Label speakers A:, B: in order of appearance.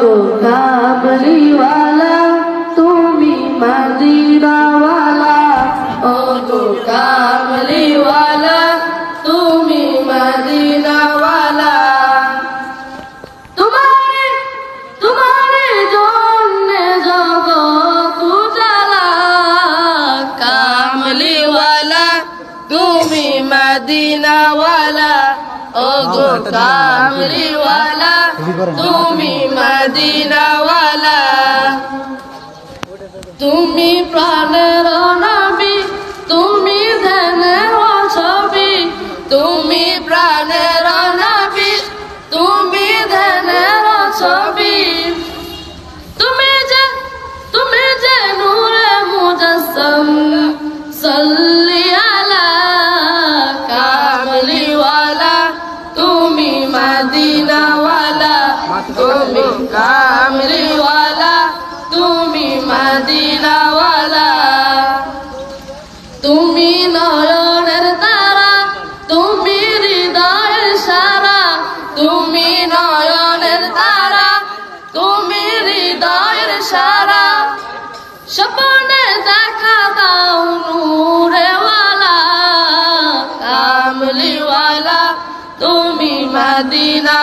A: গো কামলিওয়ালা তুমি মদিনাওয়ালা, ও গো কামলিওয়ালা তুমি মদিনাওয়ালা। তোমারে জন্যে জগৎ উজালা, কামলিওয়ালা তুমি মদিনাওয়ালা, ও গো কামলিওয়ালা তুমি মদিনাওয়ালা। তুমি প্রাণের নবী, তুমি ধ্যানের ছবি, তুমি প্রাণের নবী, তুমি ধ্যানের ছবি। তুমি যে নূরে মুজাসসাম, সাল্লি আলা কামলিওয়ালা তুমি মদিনাওয়ালা, তুমি কামলিওয়ালা তুমি মদিনাওয়ালা। তুমি নয়নের তারা, তুমি হৃদয়ের সারা, তুমি নয়নের তারা, তুমি হৃদয়ের সারা। স্বপ্নে দেখা দাও নূরেওয়ালা, কামলিওয়ালা তুমি মদিনা